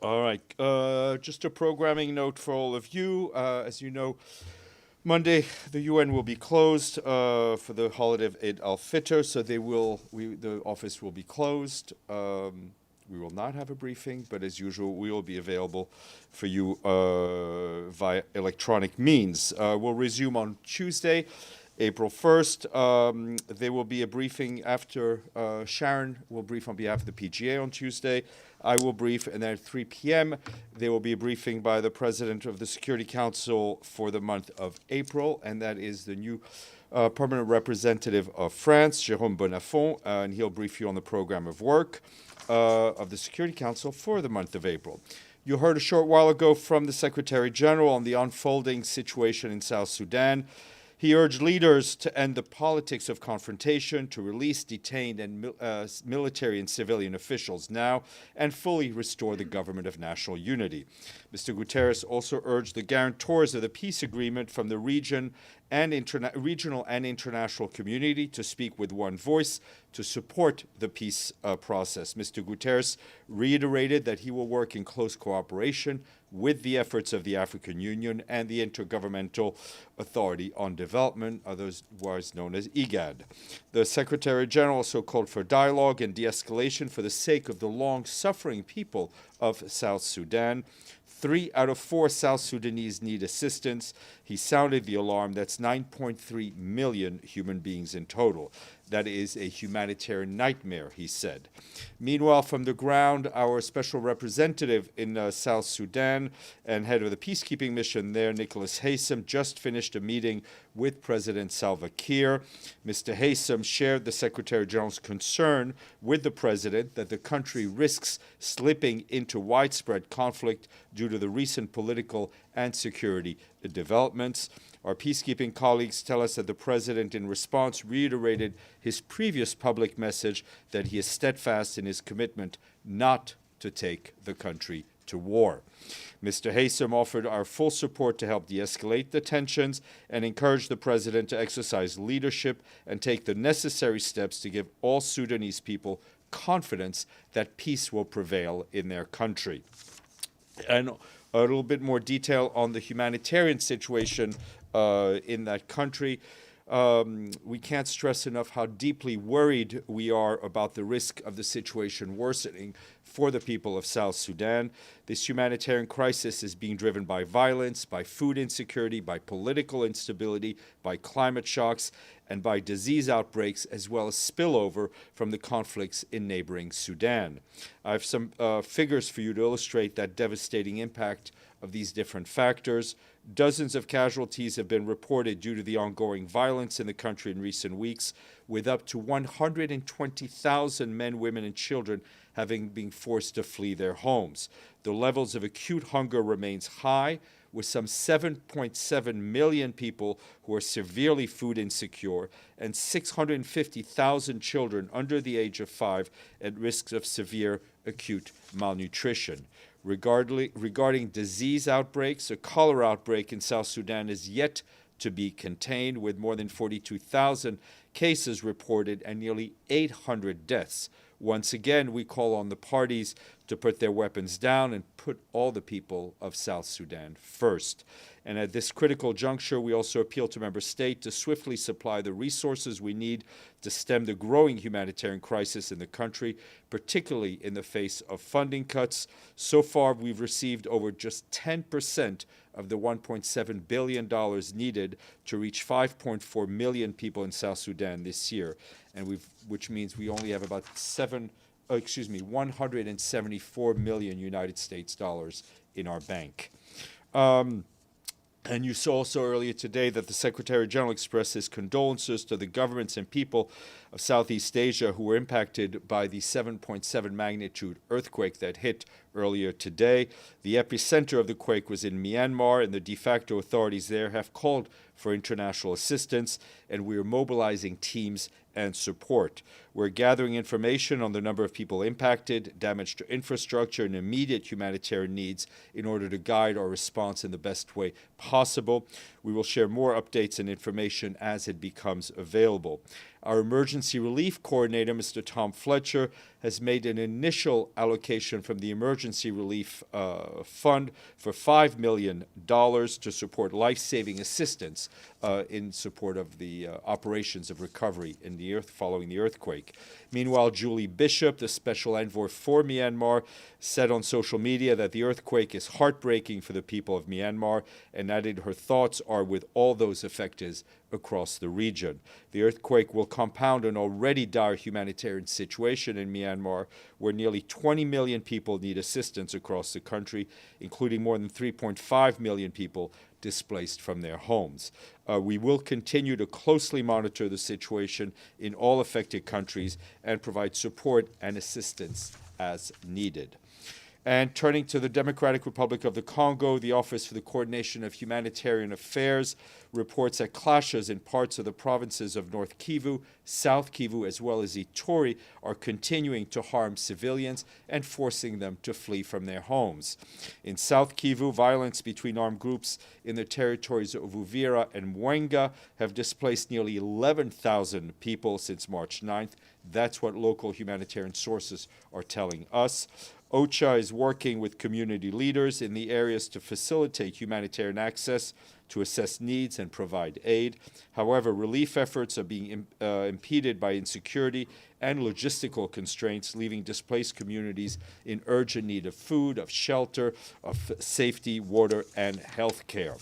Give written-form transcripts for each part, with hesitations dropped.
All right. Just a programming note for all of you. As you know, Monday the UN will be closed for the holiday of Eid al-Fitr, so the office will be closed. We will not have a briefing, but as usual, we will be available for you via electronic means. We'll resume on Tuesday, April 1st. There will be a briefing after Sharon will brief on behalf of the PGA on Tuesday. I will brief, and then at 3 p.m., there will be a briefing by the President of the Security Council for the month of April, and that is the new permanent representative of France, Jérôme Bonnafont, and he'll brief you on the program of work of the Security Council for the month of April. You heard a short while ago from the Secretary General on the unfolding situation in South Sudan. He urged leaders to end the politics of confrontation, to release detained and military and civilian officials now, and fully restore the government of national unity. Mr. Guterres also urged the guarantors of the peace agreement from the regional and international community to speak with one voice to support the peace process. Mr. Guterres reiterated that he will work in close cooperation with the efforts of the African Union and the Intergovernmental Authority on Development, otherwise known as IGAD. The Secretary General also called for dialogue and de-escalation for the sake of the long-suffering people of South Sudan. 3 out of 4 South Sudanese need assistance. He sounded the alarm. That's 9.3 million human beings in total. That is a humanitarian nightmare, he said. Meanwhile, from the ground, our special representative in South Sudan and head of the peacekeeping mission there, Nicholas Haysom, just finished a meeting with President Salva Kiir. Mr. Haysom shared the Secretary General's concern with the president that the country risks slipping into widespread conflict due to the recent political and security developments. Our peacekeeping colleagues tell us that the president, in response, reiterated his previous public message that he is steadfast in his commitment not to take the country to war. Mr. Haysom offered our full support to help de-escalate the tensions and encouraged the president to exercise leadership and take the necessary steps to give all Sudanese people confidence that peace will prevail in their country. And a little bit more detail on the humanitarian situation in that country. We can't stress enough how deeply worried we are about the risk of the situation worsening for the people of South Sudan. This humanitarian crisis is being driven by violence, by food insecurity, by political instability, by climate shocks, and by disease outbreaks, as well as spillover from the conflicts in neighboring Sudan. I have some figures for you to illustrate that devastating impact of these different factors. Dozens of casualties have been reported due to the ongoing violence in the country in recent weeks, with up to 120,000 men, women, and children having been forced to flee their homes. The levels of acute hunger remains high, with some 7.7 million people who are severely food insecure and 650,000 children under the age of 5 at risk of severe acute malnutrition. Regarding disease outbreaks, a cholera outbreak in South Sudan is yet to be contained, with more than 42,000 cases reported and nearly 800 deaths. Once again, we call on the parties to put their weapons down and put all the people of South Sudan first. And at this critical juncture, we also appeal to member states to swiftly supply the resources we need to stem the growing humanitarian crisis in the country, particularly in the face of funding cuts. So far, we've received over just 10% of the $1.7 billion needed to reach 5.4 million people in South Sudan this year, and which means we only have about 174 million United States dollars in our bank. And you saw also earlier today that the Secretary General expressed his condolences to the governments and people of Southeast Asia who were impacted by the 7.7 magnitude earthquake that hit earlier today. The epicenter of the quake was in Myanmar, and the de facto authorities there have called for international assistance, and we are mobilizing teams and support. We're gathering information on the number of people impacted, damage to infrastructure, and immediate humanitarian needs in order to guide our response in the best way possible. We will share more updates and information as it becomes available. Our emergency relief coordinator, Mr. Tom Fletcher, has made an initial allocation from the Emergency Relief Fund for $5 million to support life-saving assistance in support of the operations of recovery in the following the earthquake. Meanwhile, Julie Bishop, the special envoy for Myanmar, said on social media that the earthquake is heartbreaking for the people of Myanmar and added her thoughts are with all those affected across the region. The earthquake will compound an already dire humanitarian situation in Myanmar, where nearly 20 million people need assistance across the country, including more than 3.5 million people displaced from their homes. We will continue to closely monitor the situation in all affected countries and provide support and assistance as needed. And turning to the Democratic Republic of the Congo, the Office for the Coordination of Humanitarian Affairs reports that clashes in parts of the provinces of North Kivu, South Kivu, as well as Ituri are continuing to harm civilians and forcing them to flee from their homes. In South Kivu, violence between armed groups in the territories of Uvira and Mwenga have displaced nearly 11,000 people since March 9th. That's what local humanitarian sources are telling us. OCHA is working with community leaders in the areas to facilitate humanitarian access, to assess needs and provide aid. However, relief efforts are being impeded by insecurity and logistical constraints, leaving displaced communities in urgent need of food, of shelter, of safety, water, and health care.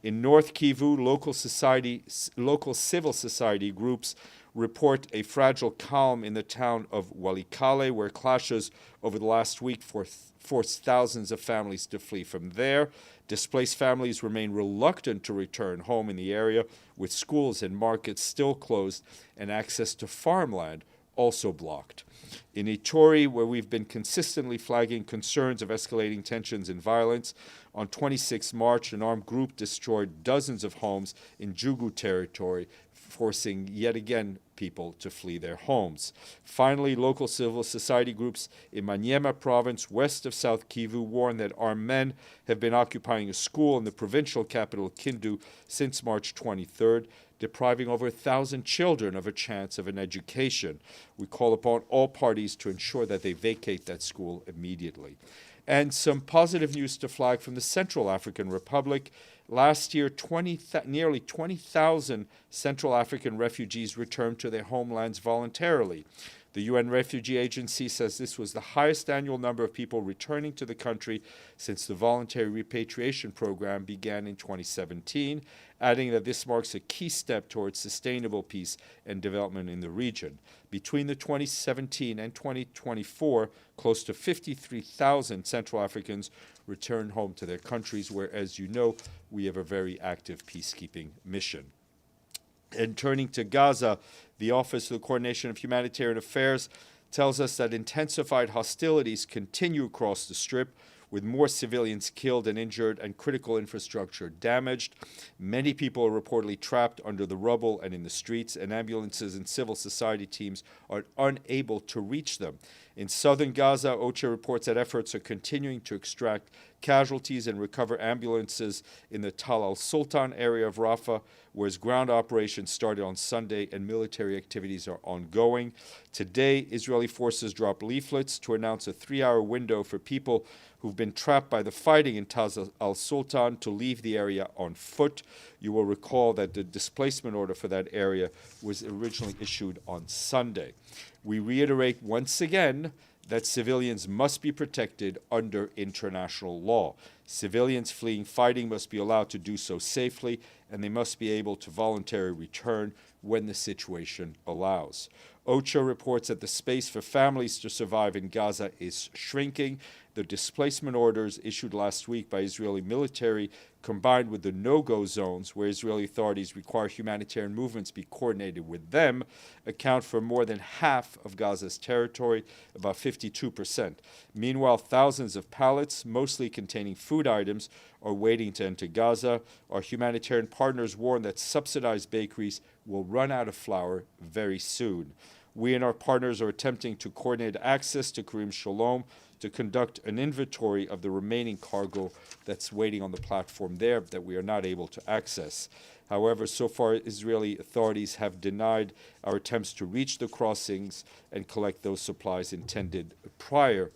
In North Kivu, local civil society groups report a fragile calm in the town of Walikale, where clashes over the last week forced thousands of families to flee from there. Displaced families remain reluctant to return home in the area, with schools and markets still closed and access to farmland also blocked. In Ituri, where we've been consistently flagging concerns of escalating tensions and violence, on 26 March, an armed group destroyed dozens of homes in Jugu territory, forcing yet again people to flee their homes. Finally, local civil society groups in Maniema province, west of South Kivu, warn that armed men have been occupying a school in the provincial capital, Kindu, since March 23rd, depriving over 1,000 children of a chance of an education. We call upon all parties to ensure that they vacate that school immediately. And some positive news to flag from the Central African Republic. Last year, nearly 20,000 Central African refugees returned to their homelands voluntarily. The UN Refugee Agency says this was the highest annual number of people returning to the country since the voluntary repatriation program began in 2017, adding that this marks a key step towards sustainable peace and development in the region. Between the 2017 and 2024, close to 53,000 Central Africans returned home to their countries, where, as you know, we have a very active peacekeeping mission. And turning to Gaza, the Office of the Coordination of Humanitarian Affairs tells us that intensified hostilities continue across the Strip, with more civilians killed and injured and critical infrastructure damaged. Many people are reportedly trapped under the rubble and in the streets, and ambulances and civil society teams are unable to reach them. In southern Gaza, OCHA reports that efforts are continuing to extract casualties and recover ambulances in the Tal al-Sultan area of Rafah, whereas ground operations started on Sunday and military activities are ongoing. Today, Israeli forces dropped leaflets to announce a 3-hour window for people who've been trapped by the fighting in Tal al-Sultan to leave the area on foot. You will recall that the displacement order for that area was originally issued on Sunday. We reiterate once again that civilians must be protected under international law. Civilians fleeing fighting must be allowed to do so safely, and they must be able to voluntarily return when the situation allows. OCHA reports that the space for families to survive in Gaza is shrinking. The displacement orders issued last week by Israeli military, combined with the no-go zones, where Israeli authorities require humanitarian movements be coordinated with them, account for more than half of Gaza's territory, about 52%. Meanwhile, thousands of pallets, mostly containing food items, are waiting to enter Gaza. Our humanitarian partners warn that subsidized bakeries will run out of flour very soon. We and our partners are attempting to coordinate access to Karim Shalom to conduct an inventory of the remaining cargo that's waiting on the platform there that we are not able to access. However, so far, Israeli authorities have denied our attempts to reach the crossings and collect those supplies intended prior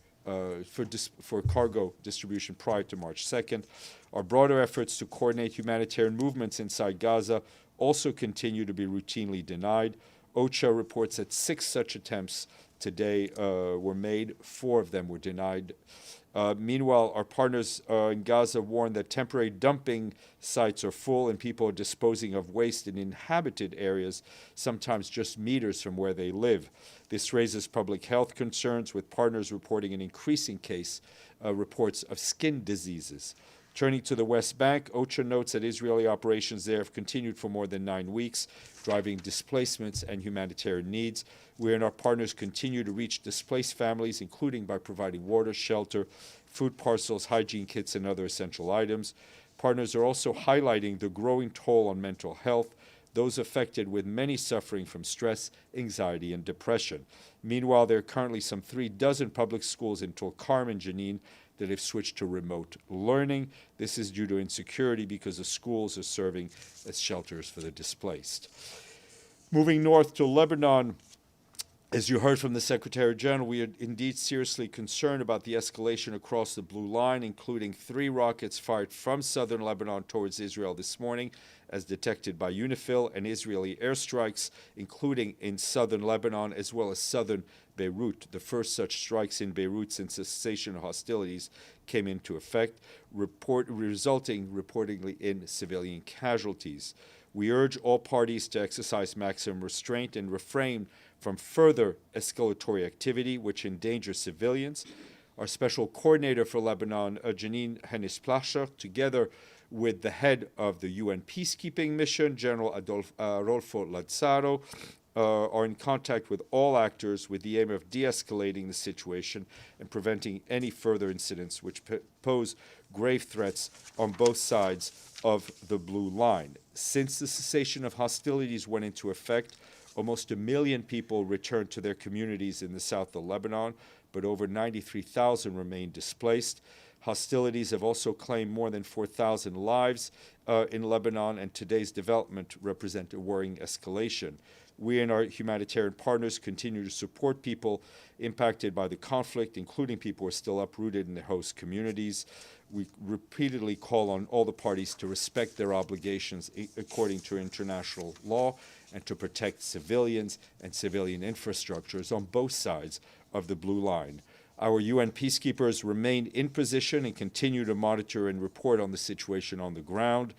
for cargo distribution prior to March 2nd. Our broader efforts to coordinate humanitarian movements inside Gaza also continue to be routinely denied. OCHA reports that 6 such attempts today were made. 4 of them were denied. Meanwhile, our partners in Gaza warn that temporary dumping sites are full and people are disposing of waste in inhabited areas, sometimes just meters from where they live. This raises public health concerns, with partners reporting an increasing case reports of skin diseases. Turning to the West Bank, OCHA notes that Israeli operations there have continued for more than 9 weeks, driving displacements and humanitarian needs. We and our partners continue to reach displaced families, including by providing water, shelter, food parcels, hygiene kits, and other essential items. Partners are also highlighting the growing toll on mental health, those affected with many suffering from stress, anxiety, and depression. Meanwhile, there are currently some 36 public schools in Tulkarm and Jenin that have switched to remote learning. This is due to insecurity because the schools are serving as shelters for the displaced. Moving north to Lebanon, as you heard from the Secretary General, we are indeed seriously concerned about the escalation across the blue line, including 3 rockets fired from southern Lebanon towards Israel this morning, as detected by UNIFIL, and Israeli airstrikes, including in southern Lebanon as well as southern Beirut. The first such strikes in Beirut since the cessation of hostilities came into effect, resulting reportedly in civilian casualties. We urge all parties to exercise maximum restraint and refrain from further escalatory activity which endangers civilians. Our special coordinator for Lebanon, Janine Hennis-Plascher, together with the head of the UN Peacekeeping mission, General Rodolfo Lazzaro, are in contact with all actors with the aim of de-escalating the situation and preventing any further incidents which pose grave threats on both sides of the blue line. Since the cessation of hostilities went into effect, almost 1 million people returned to their communities in the south of Lebanon, but over 93,000 remain displaced. Hostilities have also claimed more than 4,000 lives in Lebanon, and today's development represent a worrying escalation. We and our humanitarian partners continue to support people impacted by the conflict, including people who are still uprooted in their host communities. We repeatedly call on all the parties to respect their obligations according to international law and to protect civilians and civilian infrastructures on both sides of the blue line. Our UN peacekeepers remain in position and continue to monitor and report on the situation on the ground.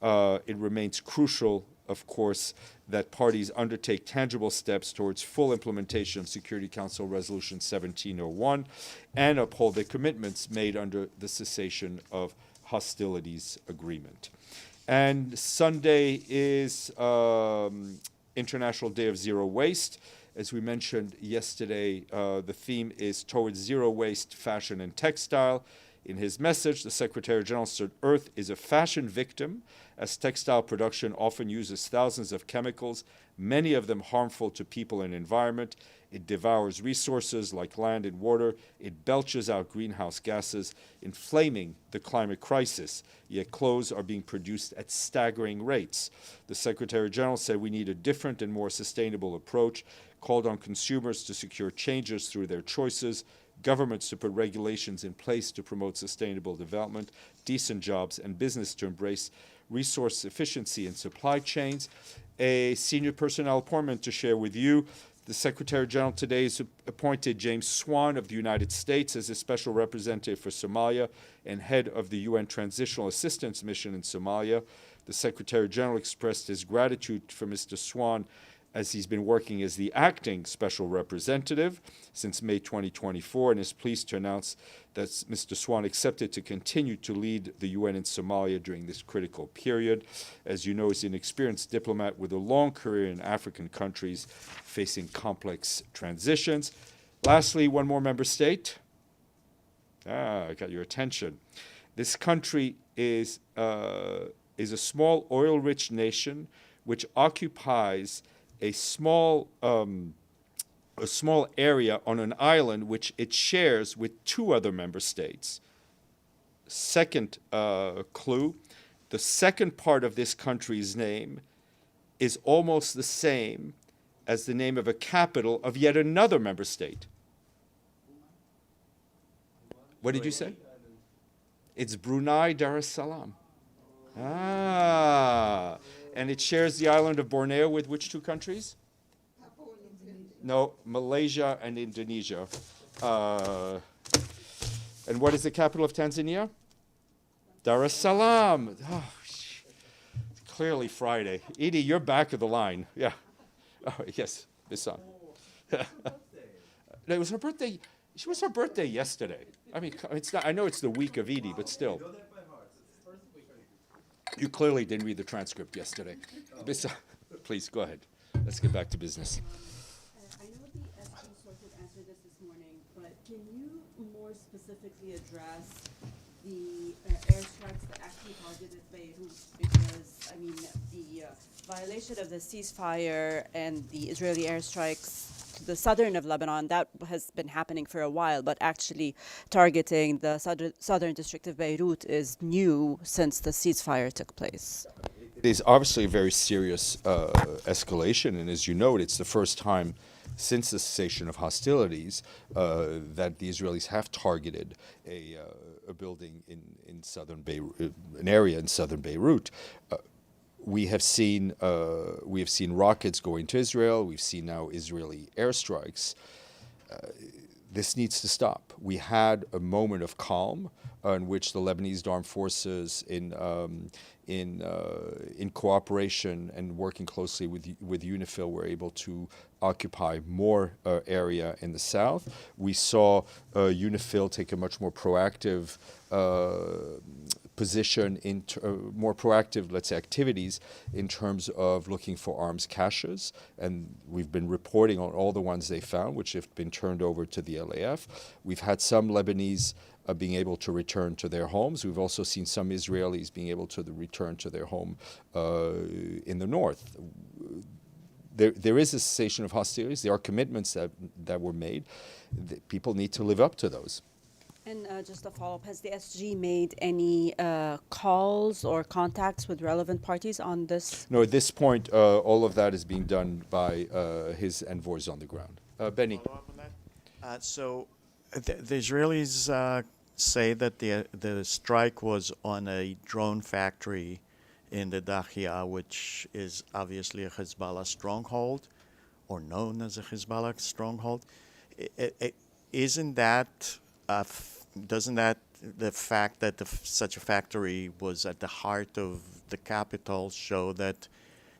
It remains crucial, of course, that parties undertake tangible steps towards full implementation of Security Council Resolution 1701 and uphold the commitments made under the cessation of hostilities agreement. And Sunday is International Day of Zero Waste. As we mentioned yesterday, the theme is towards zero waste, fashion, and textile. In his message, the Secretary General said Earth is a fashion victim, as textile production often uses thousands of chemicals, many of them harmful to people and environment. It devours resources like land and water. It belches out greenhouse gases, inflaming the climate crisis. Yet clothes are being produced at staggering rates. The Secretary General said we need a different and more sustainable approach, called on consumers to secure changes through their choices, governments to put regulations in place to promote sustainable development, decent jobs, and business to embrace resource efficiency in supply chains. A senior personnel appointment to share with you. The Secretary General today has appointed James Swan of the United States as a special representative for Somalia and head of the UN Transitional Assistance Mission in Somalia. The Secretary General expressed his gratitude for Mr. Swan as he's been working as the acting special representative since May 2024, and is pleased to announce that Mr. Swan accepted to continue to lead the UN in Somalia during this critical period. As you know, he's an experienced diplomat with a long career in African countries facing complex transitions. Lastly, one more member state. I got your attention. This country is a small oil-rich nation which occupies a small a small area on an island which it shares with 2 other member states. Second clue, the second part of this country's name is almost the same as the name of a capital of yet another member state. What did you say? It's Brunei Darussalam. Ah, and it shares the island of Borneo with which 2 countries? No, Malaysia and Indonesia. And what is the capital of Tanzania? Dar es Salaam. Oh, clearly Friday. Edie, you're back of the line. Yeah. Oh, yes, this song. It was her birthday. It was her birthday yesterday. I mean, it's not. I know it's the week of Edie, but still. You clearly didn't read the transcript yesterday. Please go ahead. Let's get back to business. I know the SG sort of answered this morning, but can you more specifically address the airstrikes that actually targeted Beirut? Because, I mean, the violation of the ceasefire and the Israeli airstrikes to the southern of Lebanon, that has been happening for a while, but actually targeting the southern district of Beirut is new since the ceasefire took place. It is obviously a very serious escalation, and as you note, it's the first time since the cessation of hostilities that the Israelis have targeted a building in southern Beirut, an area in southern Beirut. We have seen rockets going to Israel. We've seen now Israeli airstrikes. This needs to stop. We had a moment of calm in which the Lebanese armed forces, in cooperation and working closely with UNIFIL, were able to occupy more area in the south. We saw UNIFIL take a much more proactive position in more proactive, let's say, activities in terms of looking for arms caches, and we've been reporting on all the ones they found, which have been turned over to the LAF. We've had some Lebanese being able to return to their homes. We've also seen some Israelis being able to return to their home in the north. There is a cessation of hostilities. There are commitments that were made. People need to live up to those. And just a follow-up, has the SG made any calls or contacts with relevant parties on this? No, at this point, all of that is being done by his envoys on the ground. Benny. Follow up on that? So the Israelis say that the strike was on a drone factory in the Dahia, which is obviously a Hezbollah stronghold, or known as a Hezbollah stronghold. Isn't that doesn't that the fact that such a factory was at the heart of the capital show that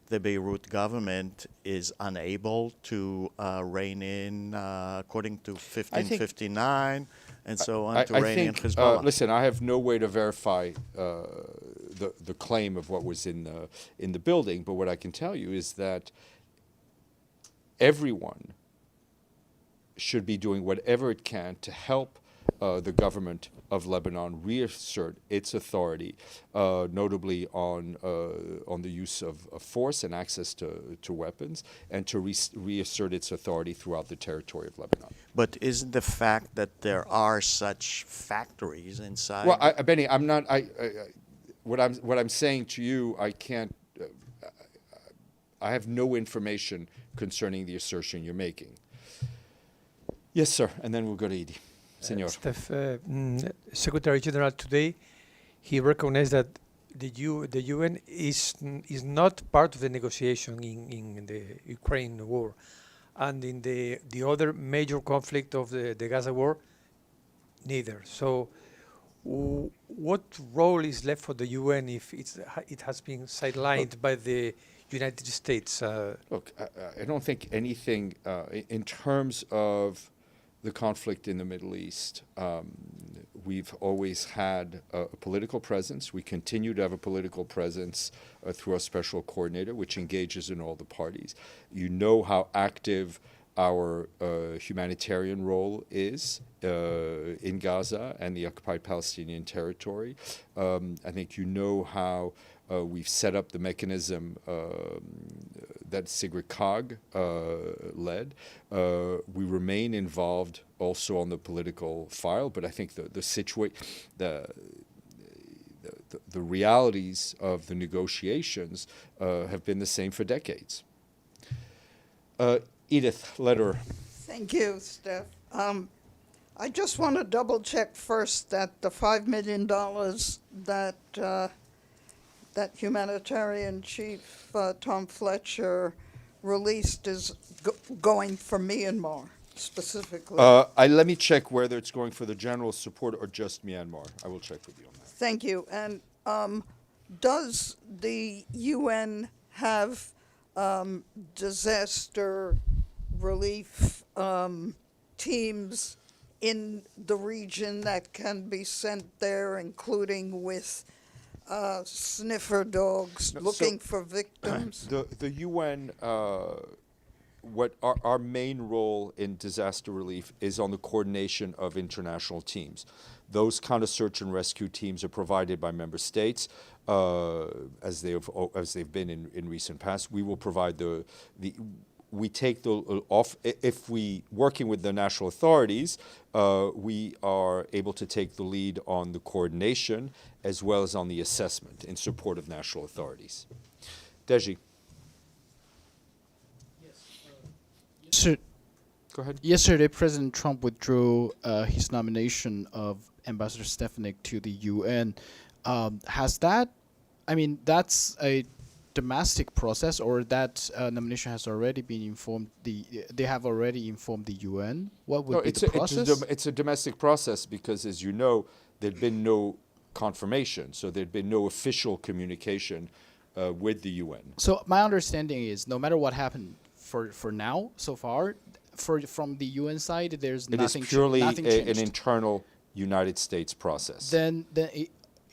the Beirut government is unable to rein in, according to 1559 and so on, to rein in Hezbollah? Listen, I have no way to verify the claim of what was in the building, but what I can tell you is that everyone should be doing whatever it can to help the government of Lebanon reassert its authority, notably on the use of force and access to weapons, and to reassert its authority throughout the territory of Lebanon. But isn't the fact that there are such factories inside? Well, Benny, I'm not. What I'm saying to you, I can't. I have no information concerning the assertion you're making. Yes, sir, and then we'll go to Edie. Senor. Secretary General today, he recognized that the UN is not part of the negotiation in the Ukraine war, and in the other major conflict of the Gaza war, neither. So, what role is left for the UN if it has been sidelined by the United States? Look, I don't think anything in terms of the conflict in the Middle East. We've always had a political presence. We continue to have a political presence through our special coordinator, which engages in all the parties. You know how active our humanitarian role is in Gaza and the occupied Palestinian territory. I think you know how we've set up the mechanism that Sigrid Kaag led. We remain involved also on the political file, but I think the realities of the negotiations have been the same for decades. Edith, letter. Thank you, Steph. I just want to double check first that the $5 million that Humanitarian Chief Tom Fletcher released is going for Myanmar specifically. Let me check whether it's going for the general support or just Myanmar. I will check with you on that. Thank you. And does the UN have disaster relief teams in the region that can be sent there, including with sniffer dogs looking for victims? The UN, what our main role in disaster relief is on the coordination of international teams. Those kind of search and rescue teams are provided by member states, as they've been in recent past. We will provide we take the off if we working with the national authorities. We are able to take the lead on the coordination as well as on the assessment in support of national authorities. Deji. Go ahead. Yesterday, President Trump withdrew his nomination of Ambassador Stéphane to the UN. Has that, I mean, that's a domestic process, or that nomination has already been informed, they have already informed the UN? What would be the process? It's a domestic process because, as you know, there'd been no confirmation, so there'd been no official communication with the UN. So my understanding is no matter what happened for now, so far, from the UN side, there's nothing. It is purely nothing an changed. internal United States process. Then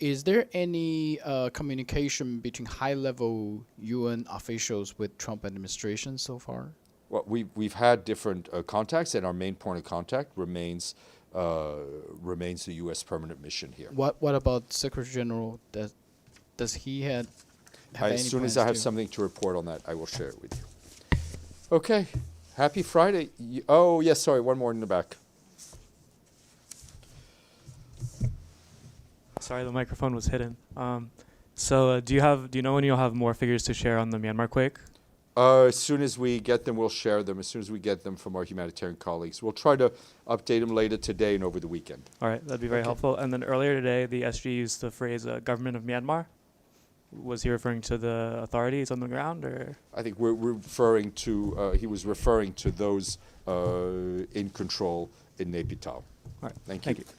is there any communication between high-level UN officials with Trump administration so far? Well, we've had different contacts, and our main point of contact remains the U.S. permanent mission here. What about Secretary General? Does he have any As soon as plans I have to- something to report on that, I will share it with you. Okay. Happy Friday. Oh, yes, sorry, one more in the back. Sorry, the microphone was hidden. So do you know when you'll have more figures to share on the Myanmar quake? As soon as we get them, we'll share them. As soon as we get them from our humanitarian colleagues. We'll try to update them later today and over the weekend. All right, that'd be very helpful. And then earlier today, the SG used the phrase government of Myanmar. Was he referring to the authorities on the ground, or? I think we're referring to, he was referring to those in control in Naypyidaw. All right, Thank thank you. you.